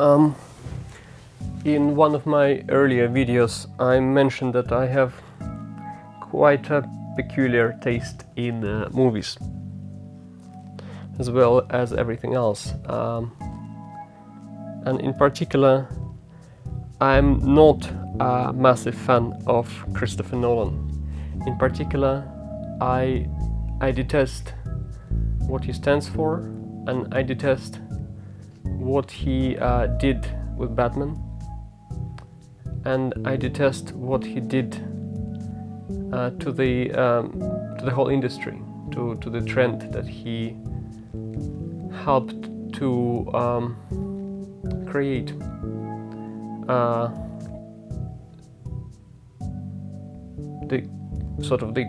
Um, in one of my earlier videos, I mentioned that I have quite a peculiar taste in movies, as well as everything else. And in particular, I'm not a massive fan of Christopher Nolan. In particular, I detest what he stands for, and I detest what he did with Batman, and I detest what he did to the whole industry, to the trend that he helped to create. The sort of the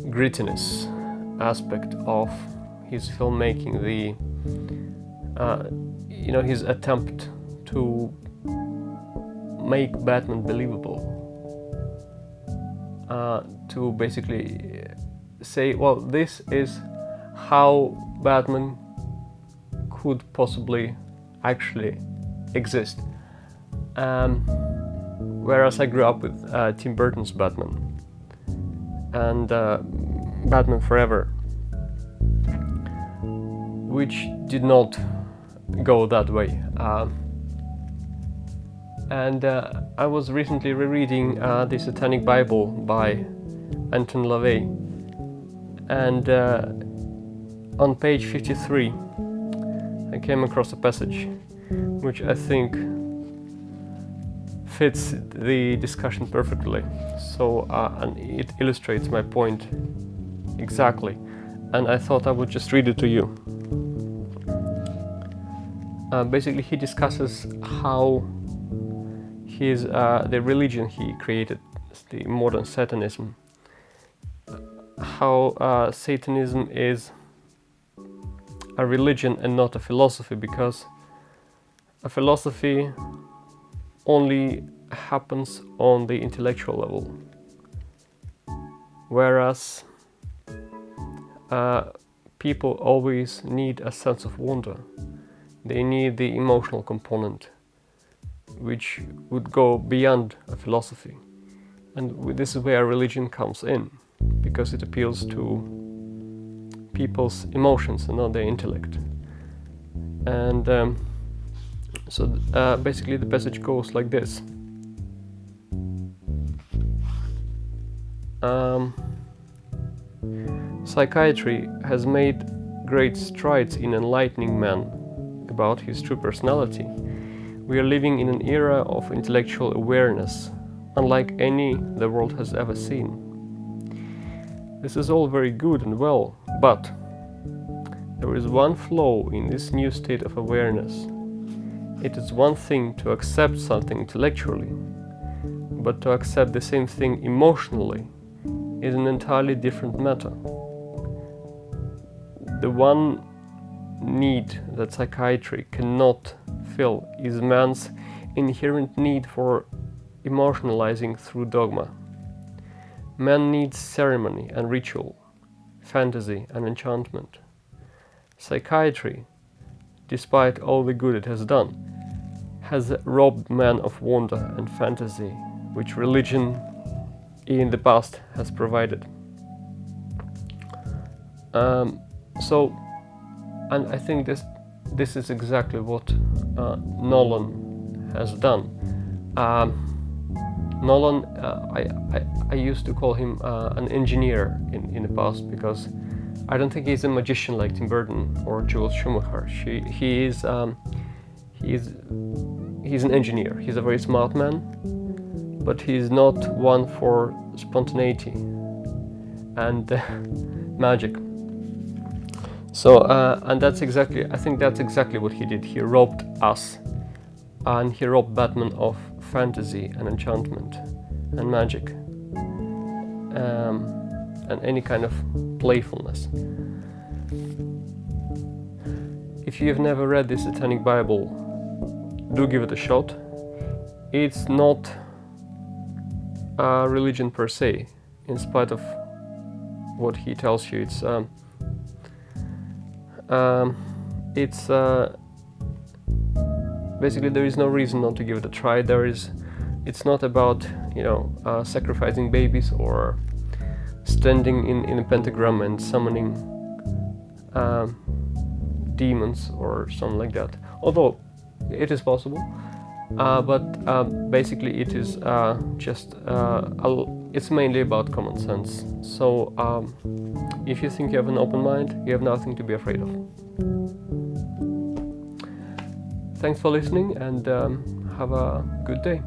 grittiness aspect of his filmmaking, his attempt to make Batman believable, to basically say, well, this is how Batman could possibly actually exist. Whereas I grew up with Tim Burton's Batman and Batman Forever, which did not go that way. And I was recently rereading the Satanic Bible by Anton LaVey, and on page 53 I came across a passage which I think fits the discussion perfectly. So and it illustrates my point exactly, and I thought I would just read it to you. Basically, he discusses how the religion he created, the modern Satanism, how Satanism is a religion and not a philosophy, because a philosophy only happens on the intellectual level, whereas people always need a sense of wonder. They need the emotional component, which would go beyond a philosophy. And this is where religion comes in, because it appeals to people's emotions and not their intellect. And so basically the passage goes like this. Psychiatry has made great strides in enlightening man about his true personality. We are living in an era of intellectual awareness, unlike any the world has ever seen. This is all very good and well, but there is one flaw in this new state of awareness. It is one thing to accept something intellectually, but to accept the same thing emotionally is an entirely different matter. The one need that psychiatry cannot fill is man's inherent need for emotionalizing through dogma. Man needs ceremony and ritual, fantasy and enchantment. Psychiatry, despite all the good it has done, has robbed man of wonder and fantasy, which religion in the past has provided. And I think this is exactly what Nolan has done. Nolan, I used to call him an engineer in the past, because I don't think he's a magician like Tim Burton or Joel Schumacher. He's an engineer. He's a very smart man, but he's not one for spontaneity and magic. So, and I think that's exactly what he did. He robbed us, and he robbed Batman of fantasy and enchantment and magic, and any kind of playfulness. If you have never read the Satanic Bible, do give it a shot. It's not a religion per se, in spite of what he tells you. basically there is no reason not to give it a try. It's not about, sacrificing babies or standing in a pentagram and summoning demons or something like that. Although it is possible, but basically it is it's mainly about common sense. So if you think you have an open mind, you have nothing to be afraid of. Thanks for listening, and have a good day.